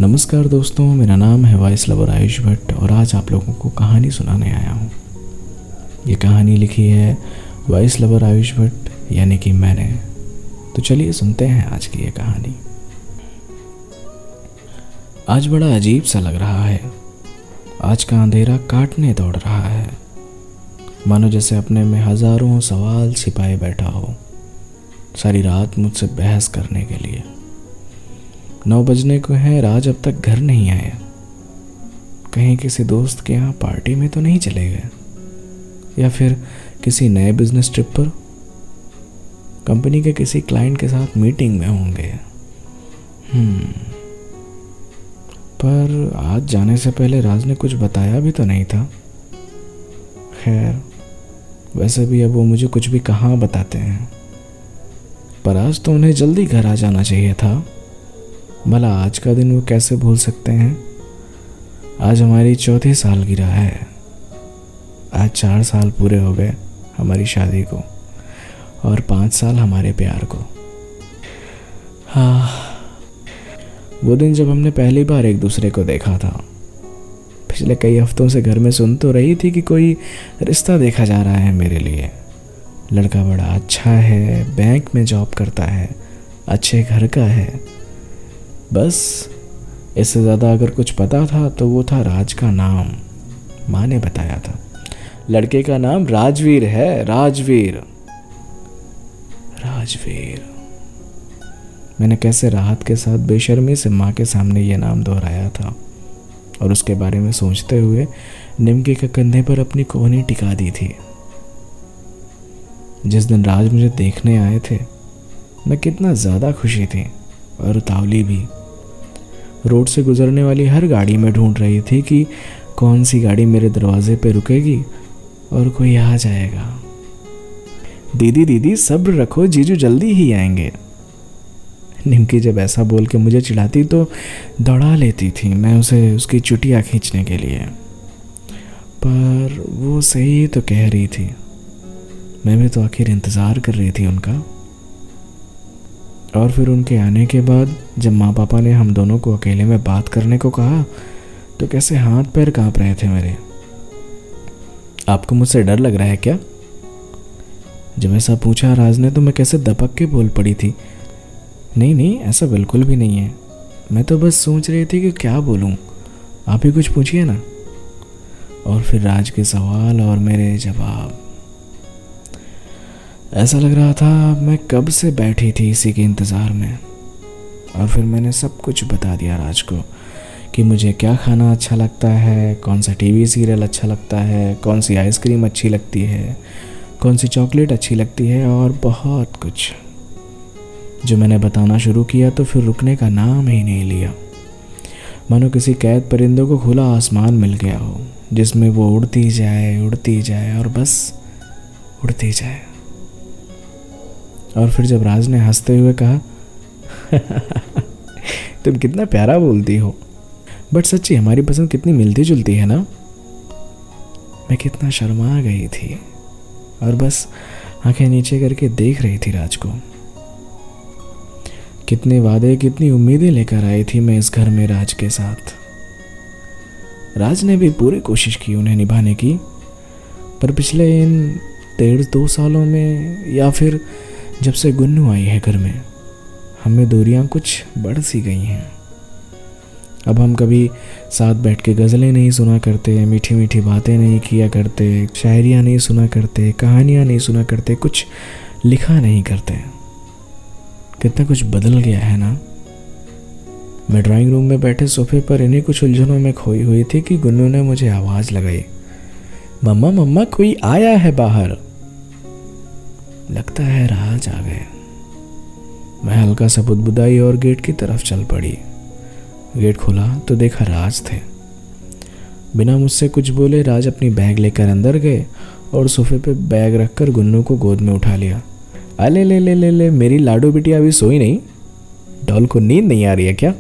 नमस्कार दोस्तों, मेरा नाम है वॉइस लवर आयुष भट्ट और आज आप लोगों को कहानी सुनाने आया हूँ। ये कहानी लिखी है वॉइस लवर आयुष भट्ट यानी कि मैंने। तो चलिए सुनते हैं आज की ये कहानी। आज बड़ा अजीब सा लग रहा है। आज का अंधेरा काटने दौड़ रहा है, मानो जैसे अपने में हजारों सवाल छिपाए बैठा हो, सारी रात मुझसे बहस करने के लिए। 9 बजने को है, राज अब तक घर नहीं आया। कहीं किसी दोस्त के यहाँ पार्टी में तो नहीं चले गए, या फिर किसी नए बिजनेस ट्रिप पर, कंपनी के किसी क्लाइंट के साथ मीटिंग में होंगे। पर आज जाने से पहले राज ने कुछ बताया भी तो नहीं था। खैर, वैसे भी अब वो मुझे कुछ भी कहाँ बताते हैं। पर आज तो उन्हें जल्दी घर आ जाना चाहिए था। भला आज का दिन वो कैसे भूल सकते हैं। आज हमारी 4थी सालगिरह है। आज 4 साल पूरे हो गए हमारी शादी को और 5 साल हमारे प्यार को। वो दिन जब हमने पहली बार एक दूसरे को देखा था। पिछले कई हफ्तों से घर में सुन तो रही थी कि कोई रिश्ता देखा जा रहा है मेरे लिए। लड़का बड़ा अच्छा है, बैंक में जॉब करता है, अच्छे घर का है। बस इससे ज़्यादा अगर कुछ पता था तो वो था राज का नाम। माँ ने बताया था लड़के का नाम राजवीर है। राजवीर। मैंने कैसे राहत के साथ बेशर्मी से माँ के सामने ये नाम दोहराया था और उसके बारे में सोचते हुए निमके के कंधे पर अपनी कोहनी टिका दी थी। जिस दिन राज मुझे देखने आए थे, मैं कितना ज़्यादा खुशी थी और उतावली भी। रोड से गुजरने वाली हर गाड़ी में ढूंढ रही थी कि कौन सी गाड़ी मेरे दरवाजे पे रुकेगी और कोई आ जाएगा। दीदी सब्र रखो, जीजू जल्दी ही आएंगे। निमकी जब ऐसा बोल के मुझे चिढ़ाती तो दौड़ा लेती थी मैं उसे उसकी चुटिया खींचने के लिए। पर वो सही तो कह रही थी। मैं भी तो आखिर इंतज़ार कर रही थी उनका। और फिर उनके आने के बाद जब माँ पापा ने हम दोनों को अकेले में बात करने को कहा तो कैसे हाथ पैर कांप रहे थे मेरे। आपको मुझसे डर लग रहा है क्या? जब ऐसा पूछा राज ने तो मैं कैसे दबक के बोल पड़ी थी। नहीं, ऐसा बिल्कुल भी नहीं है। मैं तो बस सोच रही थी कि क्या बोलूँ, आप ही कुछ पूछिए ना। और फिर राज के सवाल और मेरे जवाब। ऐसा लग रहा था मैं कब से बैठी थी इसी के इंतज़ार में। और फिर मैंने सब कुछ बता दिया राज को कि मुझे क्या खाना अच्छा लगता है, कौन सा टीवी सीरियल अच्छा लगता है, कौन सी आइसक्रीम अच्छी लगती है, कौन सी चॉकलेट अच्छी लगती है और बहुत कुछ। जो मैंने बताना शुरू किया तो फिर रुकने का नाम ही नहीं लिया। मानो किसी कैद परिंदों को खुला आसमान मिल गया हो, जिसमें वो उड़ती जाए और बस उड़ती जाए। और फिर जब राज ने हंसते हुए कहा तुम कितना प्यारा बोलती हो, बट सच्ची हमारी पसंद कितनी मिलती जुलती है ना। मैं कितना शर्मा गई थी और बस आंखें नीचे करके देख रही थी राज को। कितने वादे, कितनी उम्मीदें लेकर आई थी मैं इस घर में राज के साथ। राज ने भी पूरी कोशिश की उन्हें निभाने की। पर पिछले इन 1.5-2 सालों में, या फिर जब से गुन्नू आई है घर में, हमें दूरियां कुछ बढ़ सी गई हैं। अब हम कभी साथ बैठ के गज़लें नहीं सुना करते, मीठी मीठी बातें नहीं किया करते, शायरियाँ नहीं सुना करते, कहानियाँ नहीं सुना करते, कुछ लिखा नहीं करते। कितना कुछ बदल गया है ना। मैं ड्राइंग रूम में बैठे सोफे पर इन्हीं कुछ उलझनों में खोई हुई थी कि गुन्नू ने मुझे आवाज़ लगाई, मम्मा कोई आया है बाहर। लगता है राज आ गए। मैं हल्का सा बुदबुदाई और गेट की तरफ चल पड़ी। गेट खुला तो देखा राज थे। बिना मुझसे कुछ बोले राज अपनी बैग लेकर अंदर गए और सोफे पे बैग रखकर गुन्नू को गोद में उठा लिया। अले ले, मेरी लाडो बिटिया अभी सोई नहीं? डॉल को नींद नहीं आ रही है क्या?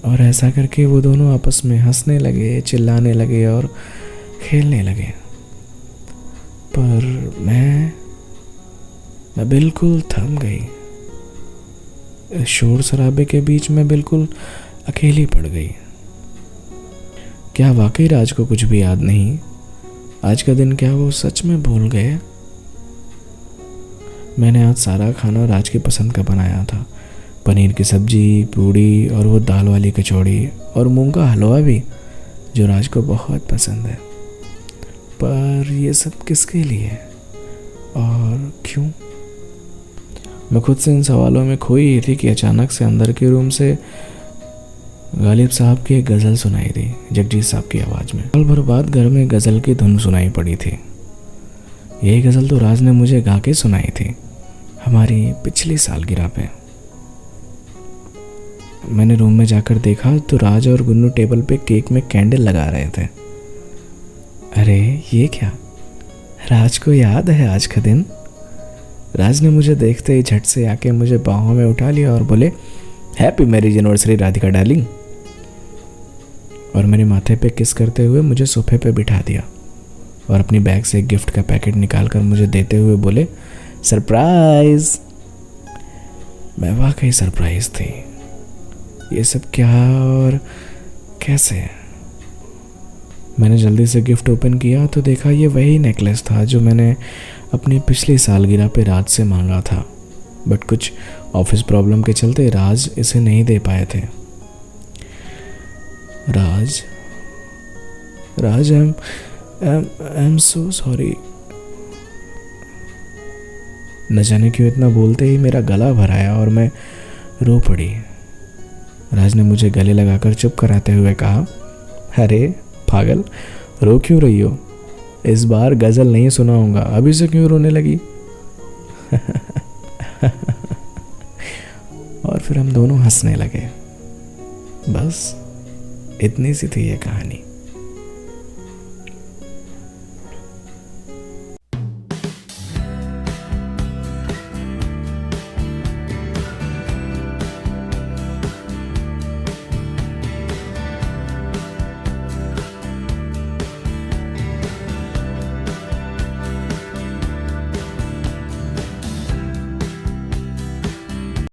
और ऐसा करके वो दोनों आपस में हंसने लगे, चिल्लाने लगे और खेलने लगे। पर मैं बिल्कुल थम गई। शोर शराबे के बीच में बिल्कुल अकेली पड़ गई। क्या वाकई राज को कुछ भी याद नहीं? आज का दिन क्या वो सच में भूल गए? मैंने आज सारा खाना राज की पसंद का बनाया था। पनीर की सब्जी, पूड़ी और वो दाल वाली कचौड़ी और मूंग का हलवा भी, जो राज को बहुत पसंद है। पर ये सब किसके लिए और क्यों? मैं खुद से इन सवालों में खोई ही थी कि अचानक से अंदर के रूम से गालिब साहब की एक गज़ल सुनाई दी, जगजीत साहब की आवाज़ में। साल भर बाद घर में गज़ल की धुन सुनाई पड़ी थी। यही गज़ल तो राज ने मुझे गा के सुनाई थी हमारी पिछली सालगिरह पे। मैंने रूम में जाकर देखा तो राज और गुन्नू टेबल पे केक में कैंडल लगा रहे थे। अरे ये क्या, राज को याद है आज का दिन? राज ने मुझे देखते ही झट से आके मुझे बाहों में उठा लिया और बोले, happy marriage anniversary Radhika darling. और मेरे माथे पे किस करते हुए मुझे सोफे पे बिठा दिया और अपनी बैग से एक गिफ्ट का पैकेट निकालकर मुझे देते हुए बोले, सरप्राइज। मैं वाकई सरप्राइज थी। ये सब क्या और कैसे? मैंने जल्दी से गिफ्ट ओपन किया तो देखा ये वही नेकलेस था जो मैंने अपनी पिछली सालगिरह पे राज से मांगा था, बट कुछ ऑफिस प्रॉब्लम के चलते राज इसे नहीं दे पाए थे। राज, आई एम सो सॉरी। न जाने क्यों इतना बोलते ही मेरा गला भर आया और मैं रो पड़ी। राज ने मुझे गले लगाकर चुप कराते हुए कहा, अरे पागल, रो क्यों रही हो? इस बार गज़ल नहीं सुनाऊंगा, अभी से क्यों रोने लगी? और फिर हम दोनों हंसने लगे। बस इतनी सी थी ये कहानी।